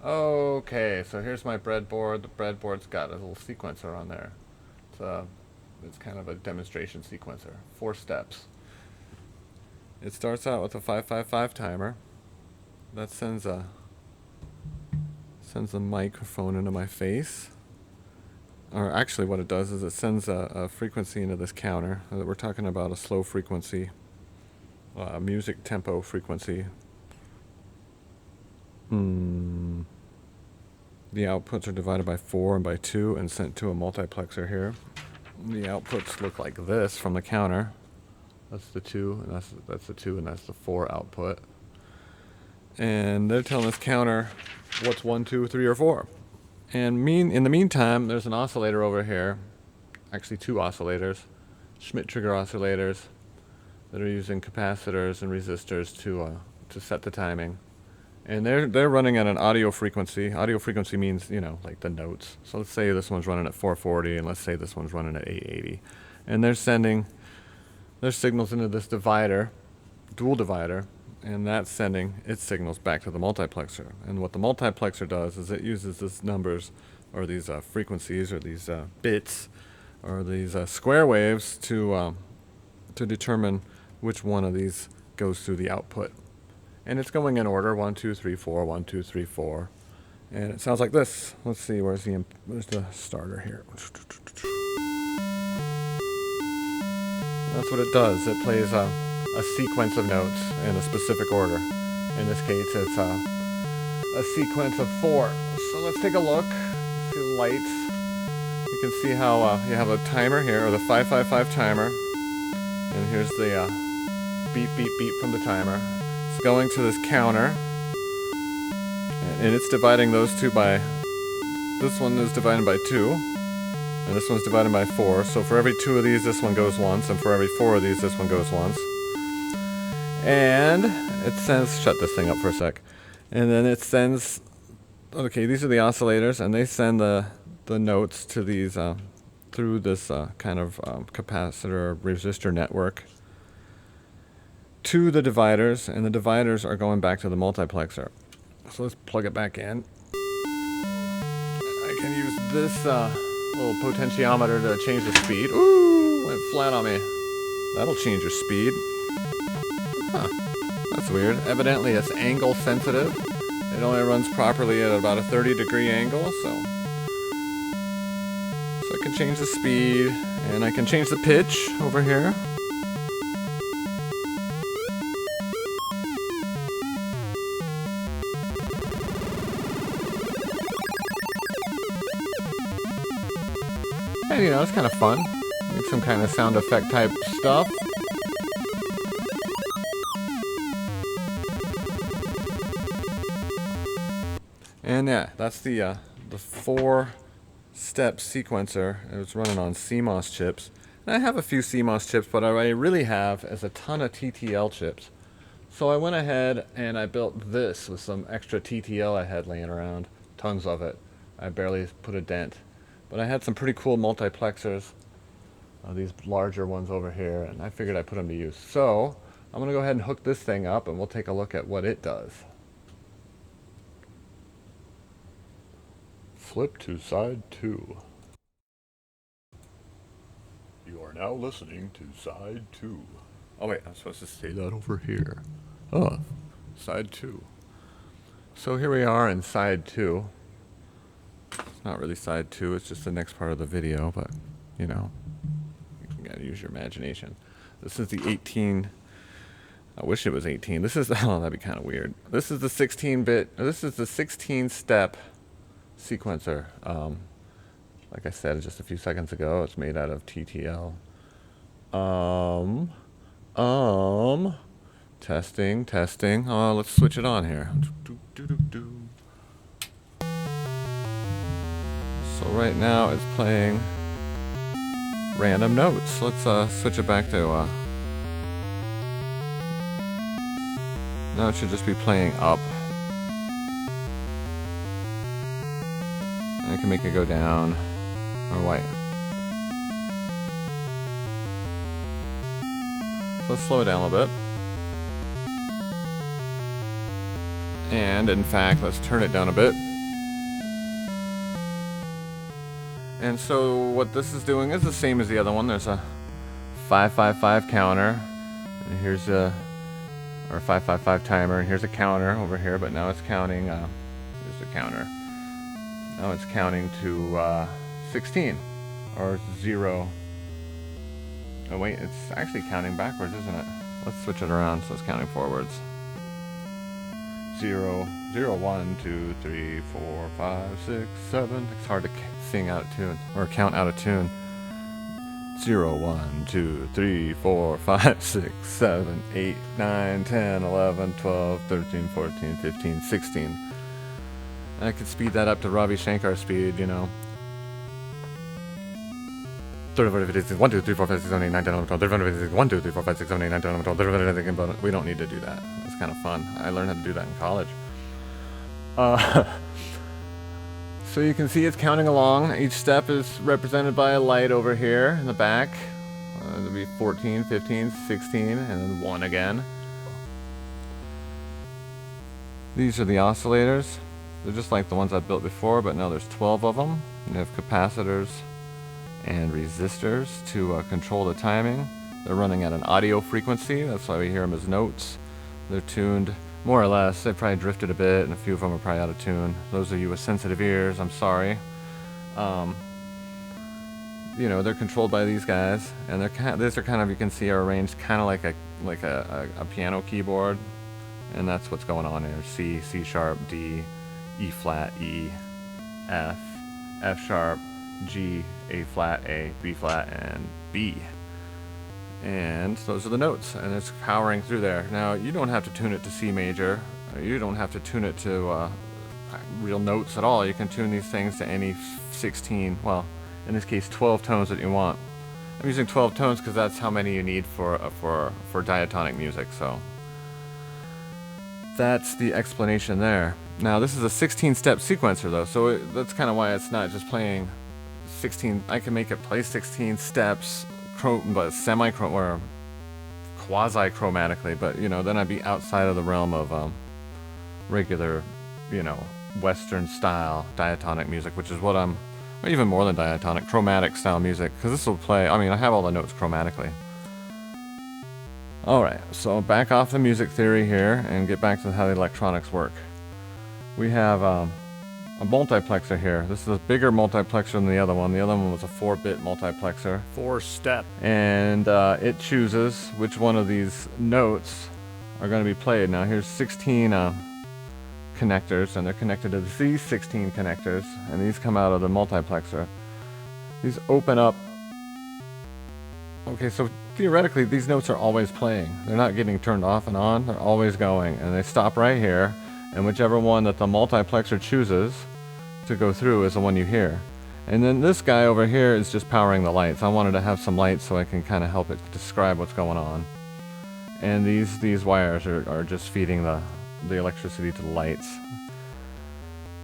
Okay, so here's my breadboard. The breadboard's got a little sequencer on there. It's kind of a demonstration sequencer. 4 steps. It starts out with a 555 timer. That sends a microphone into my face. Or actually what it does is it sends a frequency into this counter. We're talking about a slow frequency, music tempo frequency. The outputs are divided by 4 and by 2 and sent to a multiplexer here. The outputs look like this from the counter. That's the 2, and that's the 2, and that's the 4 output. And they're telling this counter what's 1, 2, 3, or 4. And in the meantime, there's an oscillator over here. Actually, 2 oscillators, Schmidt trigger oscillators, that are using capacitors and resistors to set the timing. And they're running at an audio frequency. Audio frequency means, like the notes. So let's say this one's running at 440, and let's say this one's running at 880. And they're sending their signals into this divider, dual divider, and that's sending its signals back to the multiplexer. And what the multiplexer does is it uses these numbers, or these frequencies, or these bits, or these square waves to determine which one of these goes through the output. And it's going in order, 1, 2, 3, 4, 1, 2, 3, 4. And it sounds like this. Let's see, where's the starter here? That's what it does. It plays a sequence of notes in a specific order. In this case, it's a sequence of 4. So let's take a look. See the lights. You can see how you have a timer here, or the 555 timer. And here's the beep, beep, beep from the timer. It's going to this counter, and it's dividing those two by, this one is divided by 2, and this one's divided by 4. So for every 2 of these, this one goes once, and for every 4 of these, this one goes once. And it sends, shut this thing up for a sec, and then it sends, okay, these are the oscillators, and they send the notes to these, through this kind of capacitor resistor network to the dividers, and the dividers are going back to the multiplexer. So let's plug it back in. I can use this little potentiometer to change the speed. Ooh, went flat on me. That'll change your speed. Huh, that's weird. Evidently it's angle sensitive. It only runs properly at about a 30-degree angle, so I can change the speed, and I can change the pitch over here. And it's kind of fun. Make some kind of sound effect type stuff. And yeah, that's the 4-step sequencer. It's running on CMOS chips. And I have a few CMOS chips, but what I really have is a ton of TTL chips. So I went ahead and I built this with some extra TTL I had laying around. Tons of it. I barely put a dent. But I had some pretty cool multiplexers, these larger ones over here, and I figured I'd put them to use. So I'm going to go ahead and hook this thing up, and we'll take a look at what it does. Flip to side 2. You are now listening to side 2. Oh wait, I'm supposed to say that over here. Oh, side 2. So here we are in side 2. It's not really side 2, it's just the next part of the video, but you gotta use your imagination. This is the 18, I wish it was 18. This is, oh, that'd be kind of weird. This is the 16-bit, this is the 16-step sequencer. Like I said just a few seconds ago, it's made out of TTL. Testing. Oh, let's switch it on here. So right now it's playing random notes. Let's switch it back to, now it should just be playing up. I can make it go down, or white. So let's slow it down a little bit. And in fact, let's turn it down a bit. And so what this is doing is the same as the other one. There's a 555 counter, and here's a, or 555 timer, and here's a counter over here, but now it's counting, here's the counter. Now it's counting to 16, or 0. Oh wait, it's actually counting backwards, isn't it? Let's switch it around so it's counting forwards. 0, 0, 1, 2, 3, 4, 5, 6, 7. It's hard to sing out of tune, or count out of tune. 0, 1, 2, 3, 4, 5, 6, 7, 8, 9, 10, 11, 12, 13, 14, 15, 16. I could speed that up to Ravi Shankar speed, you know. 1, 2, 3, 4, 5, 6, 7, 8, 9, 10, 11, 12, 1, 2, 3, 4, 5, 6, 7, 8, 9, 10, 11, 12, but we don't need to do that. It's kind of fun. I learned how to do that in college. So you can see it's counting along. Each step is represented by a light over here in the back. It'll be 14, 15, 16, and then 1 again. These are the oscillators. They're just like the ones I built before, but now there's 12 of them. You have capacitors and resistors to control the timing. They're running at an audio frequency. That's why we hear them as notes. They're tuned more or less. They probably drifted a bit, and a few of them are probably out of tune. Those of you with sensitive ears, I'm sorry. You know, they're controlled by these guys, and these are kind of, you can see, are arranged kind of like a piano keyboard, and that's what's going on here. C, C sharp, D, E flat, E, F, F sharp, G, A flat, A, B flat, and B. And those are the notes, and it's powering through there. Now, you don't have to tune it to C major. You don't have to tune it to real notes at all. You can tune these things to any 16, well, in this case, 12 tones that you want. I'm using 12 tones because that's how many you need for diatonic music, so that's the explanation there. Now, this is a 16-step sequencer, though, so that's kind of why it's not just playing 16. I can make it play 16 steps, but semi-chrom or quasi-chromatically, but you know, then I'd be outside of the realm of regular, you know, Western style diatonic music, which is what I'm, or even more than diatonic, chromatic style music, because this will play, I mean, I have all the notes chromatically. Alright, so back off the music theory here and get back to how the electronics work. We have a multiplexer here. This is a bigger multiplexer than the other one. The other one was a 4-bit multiplexer. 4-step. And it chooses which one of these notes are going to be played. Now here's 16 connectors, and they're connected to these 16 connectors, and these come out of the multiplexer. These open up. Okay, so theoretically these notes are always playing. They're not getting turned off and on. They're always going, and they stop right here, and whichever one that the multiplexer chooses to go through is the one you hear. And then this guy over here is just powering the lights. I wanted to have some lights so I can kind of help it describe what's going on. And these wires are just feeding the electricity to the lights,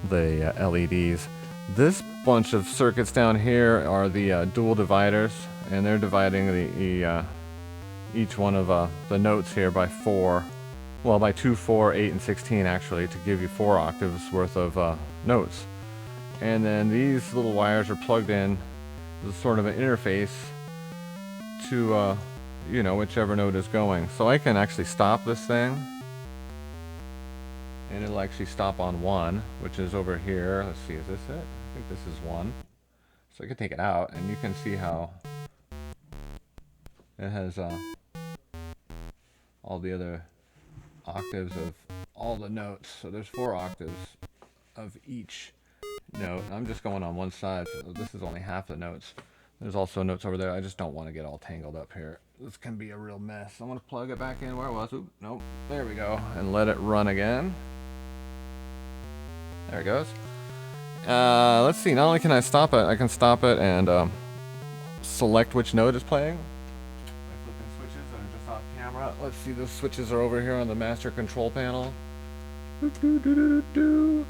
the LEDs. This bunch of circuits down here are the dual dividers, and they're dividing each one of the notes here by 4. Well, by 2, 4, 8, and 16 actually, to give you 4 octaves worth of notes. And then these little wires are plugged in as sort of an interface to, you know, whichever note is going. So I can actually stop this thing, and it'll actually stop on 1, which is over here. Let's see, is this it? I think this is 1. So I can take it out, and you can see how it has all the other octaves of all the notes. So there's 4 octaves of each note. I'm just going on one side, so this is only half the notes. There's also notes over there. I just don't want to get all tangled up here. This can be a real mess. I'm going to plug it back in where it was. Oop, nope. There we go. And let it run again. There it goes. Let's see. Not only can I stop it, I can stop it and select which note is playing. By flipping switches that are just off camera. Let's see. The switches are over here on the master control panel. You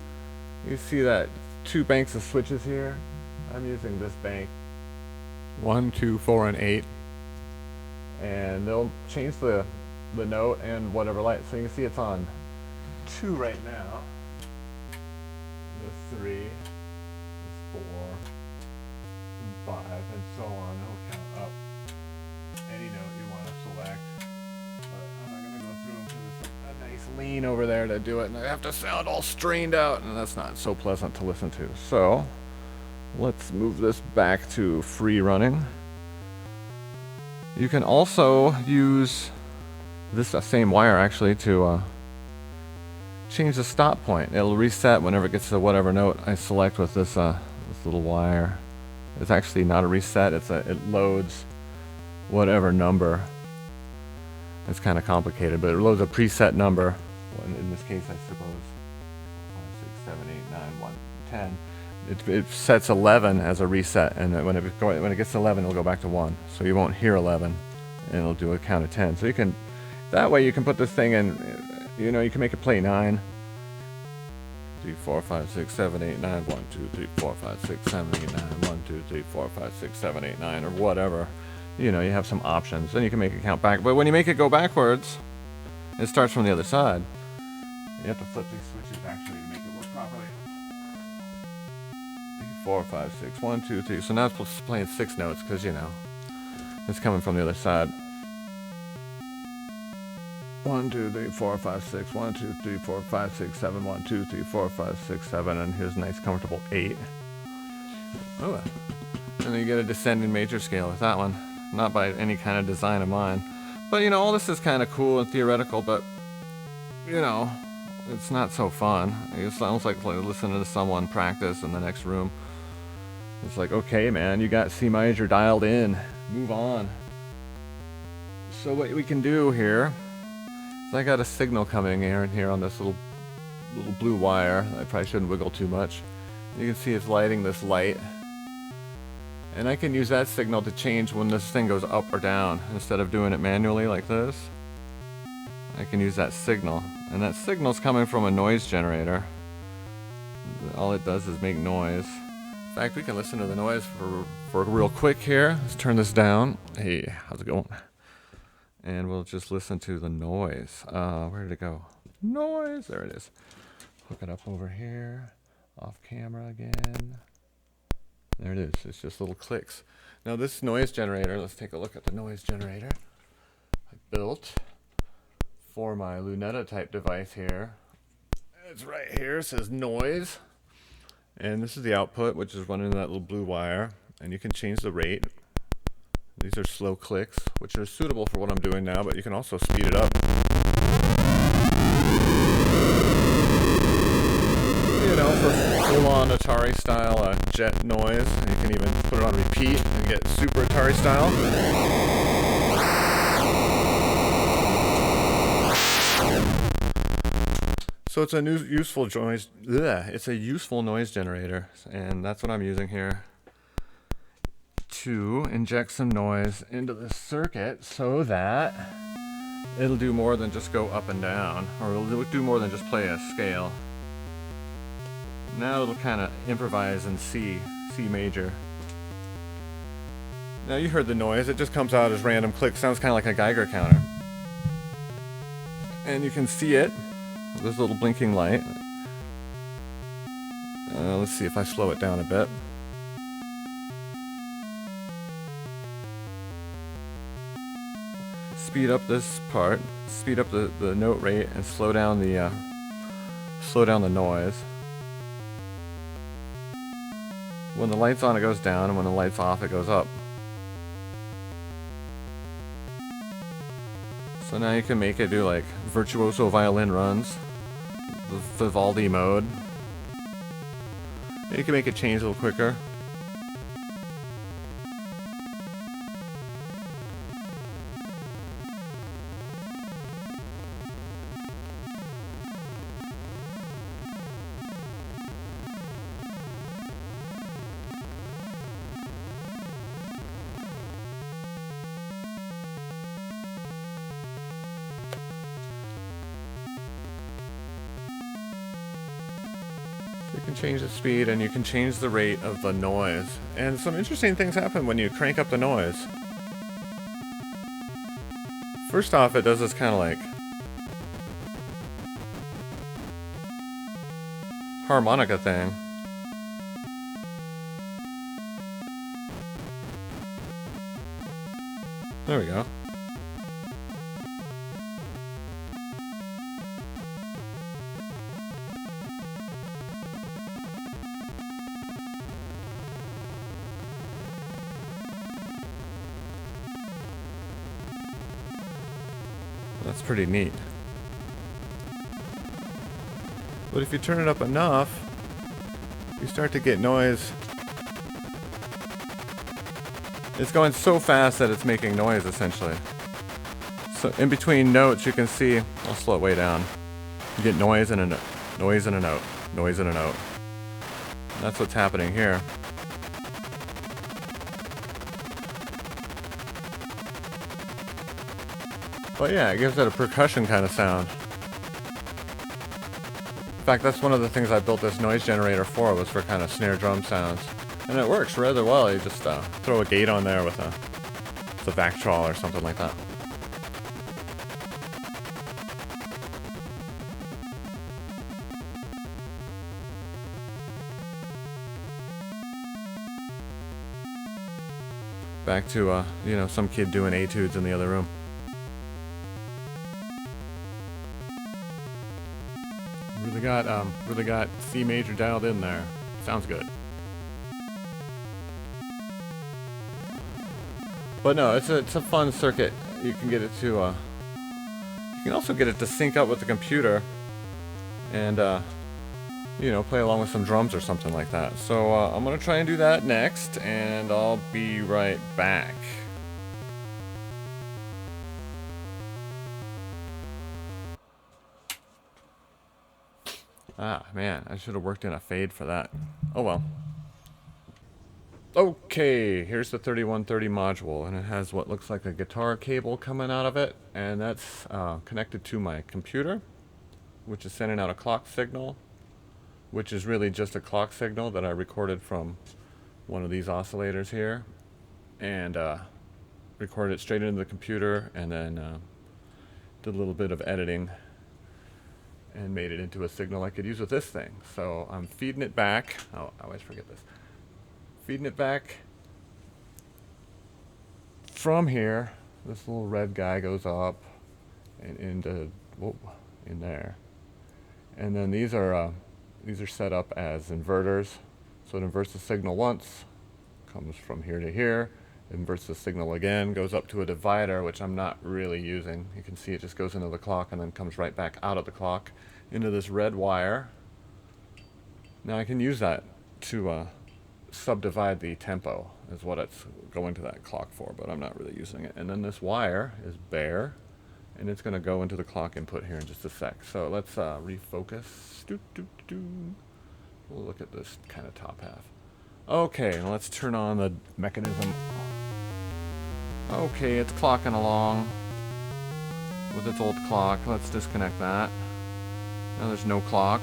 see that 2 banks of switches here? I'm using this bank. 1, 2, 4, and 8. And they'll change the note and whatever light. So you can see it's on 2 right now. This 3, this 4, 5, and so on. It'll count up any note you want to select. But I'm not going to go through them because there's a nice lean over there to do it, and I have to sound all strained out, and that's not so pleasant to listen to. So let's move this back to free running. You can also use this same wire actually to change the stop point. It'll reset whenever it gets to whatever note I select with this this little wire. It's actually not a reset. It loads whatever number. It's kind of complicated, but it loads a preset number. In this case, I suppose 5, 6, 7, 8, 9, 1, 10. It sets 11 as a reset, and when it gets to 11, it'll go back to 1. So you won't hear 11, and it'll do a count of 10. So you can, that way you can put this thing in, you know, you can make it play 9, 3, 4, 5, 6, 7, 8, 9, 1, 2, 3, 4, 5, 6, 7, 8, 9, 1, 2, 3, 4, 5, 6, 7, 8, 9, or whatever. You know, you have some options. Then you can make it count back. But when you make it go backwards, it starts from the other side. You have to flip these switches actually to make it work properly. 4, 5, 6, 1, 2, 3. So now it's playing 6 notes because, you know, it's coming from the other side. 1, 2, 3, 4, 5, 6. 1, 2, 3, 4, 5, 6, 7. 1, 2, 3, 4, 5, 6, 7. And here's a nice comfortable 8. Oh, and then you get a descending major scale with that one. Not by any kind of design of mine. But, you know, all this is kind of cool and theoretical, but, you know, it's not so fun. It sounds like listening to someone practice in the next room. It's like, okay, man, you got C major dialed in. Move on. So what we can do here is I got a signal coming in here on this little blue wire. I probably shouldn't wiggle too much. You can see it's lighting this light. And I can use that signal to change when this thing goes up or down. Instead of doing it manually like this, I can use that signal. And that signal's coming from a noise generator. All it does is make noise. In fact, we can listen to the noise for real quick here. Let's turn this down. Hey, how's it going? And we'll just listen to the noise. Where did it go? Noise, there it is. Hook it up over here. Off camera again. There it is. It's just little clicks. Now this noise generator, let's take a look at the noise generator I built for my Lunetta type device here. It's right here. It says noise. And this is the output, which is running that little blue wire. And you can change the rate. These are slow clicks, which are suitable for what I'm doing now, but you can also speed it up. You know, for full-on Atari style jet noise. You can even put it on repeat and get super Atari style. So it's a useful noise. It's a useful noise generator, and that's what I'm using here to inject some noise into the circuit so that it'll do more than just go up and down, or it'll do more than just play a scale. Now it'll kind of improvise in C major. Now you heard the noise. It just comes out as random clicks. Sounds kind of like a Geiger counter. And you can see it. This little blinking light. Let's see if I slow it down a bit. Speed up this part. Speed up the note rate and slow down the noise. When the light's on, it goes down, and when the light's off, it goes up. So now you can make it do like virtuoso violin runs, the Vivaldi mode. And you can make it change a little quicker. You can change the speed and you can change the rate of the noise. And some interesting things happen when you crank up the noise. First off, it does this kind of like harmonica thing. There we go. That's pretty neat. But if you turn it up enough, you start to get noise. It's going so fast that it's making noise, essentially. So in between notes, you can see, I'll slow it way down. You get noise and a note, noise and a note, noise and a note. That's what's happening here. But yeah, it gives it a percussion kind of sound. In fact, that's one of the things I built this noise generator for, was for kind of snare drum sounds. And it works rather well. You just throw a gate on there with a Vactrol or something like that. Back to, you know, some kid doing etudes in the other room. Really got C major dialed in there. Sounds good. But no, it's a fun circuit. You can get it to, you can also get it to sync up with the computer and, you know, play along with some drums or something like that. So I'm gonna try and do that next, and I'll be right back. Ah, man, I should have worked in a fade for that. Oh well. Okay, here's the 3130 module, and it has what looks like a guitar cable coming out of it, and that's connected to my computer, which is sending out a clock signal, which is really just a clock signal that I recorded from one of these oscillators here, and recorded it straight into the computer, and then did a little bit of editing and made it into a signal I could use with this thing. So I'm feeding it back. Oh, I always forget this. Feeding it back from here. This little red guy goes up and into, whoa, in there. And then these are set up as inverters. So it inverts the signal once, comes from here to here, inverts the signal again, goes up to a divider, which I'm not really using. You can see it just goes into the clock and then comes right back out of the clock into this red wire. Now I can use that to subdivide the tempo, is what it's going to that clock for, but I'm not really using it. And then this wire is bare, and it's going to go into the clock input here in just a sec. So let's refocus. We'll look at this kind of top half. Okay, now let's turn on the mechanism. Okay, it's clocking along with its old clock. Let's disconnect that. Now there's no clock.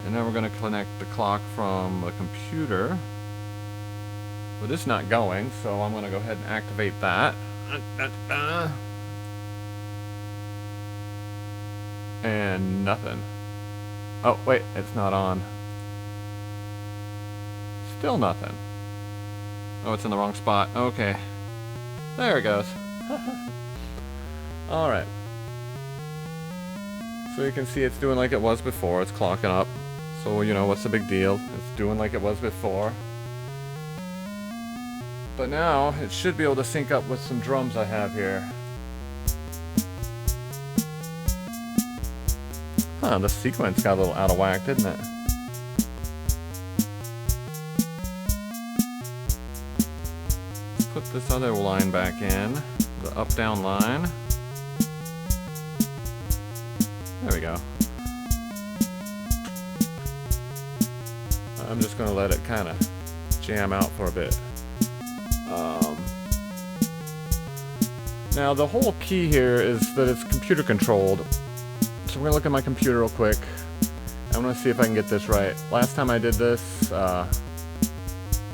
And then we're going to connect the clock from the computer. But it's not going, so I'm going to go ahead and activate that. And nothing. Oh, wait, it's not on. Still nothing. Oh, it's in the wrong spot. Okay. There it goes. Alright. So you can see it's doing like it was before. It's clocking up. So, you know, what's the big deal? It's doing like it was before. But now, it should be able to sync up with some drums I have here. Huh, the sequence got a little out of whack, didn't it? Put this other line back in, the up-down line. There we go. I'm just going to let it kind of jam out for a bit. Now the whole key here is that it's computer controlled. So we're going to look at my computer real quick. I'm going to see if I can get this right. Last time I did this,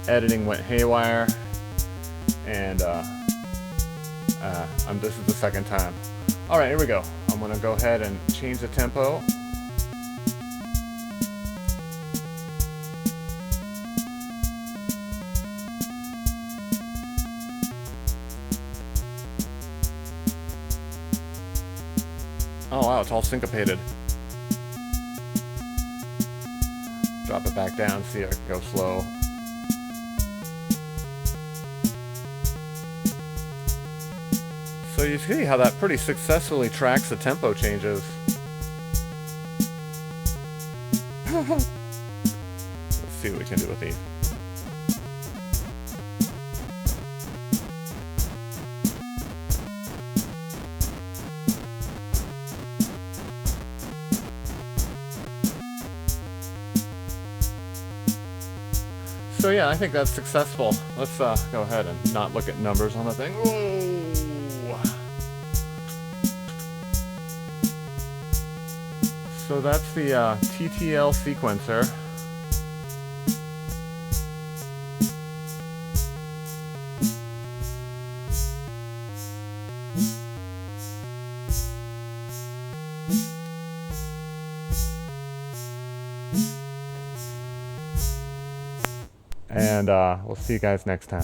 editing went haywire. And this is the second time. Alright, here we go. I'm going to go ahead and change the tempo. wow, it's all syncopated. Drop it back down, see if I can go slow. So you see how that pretty successfully tracks the tempo changes. Let's see what we can do with these. So yeah, I think that's successful. Let's go ahead and not look at numbers on the thing. Whoa. So that's the TTL Sequencer. And we'll see you guys next time.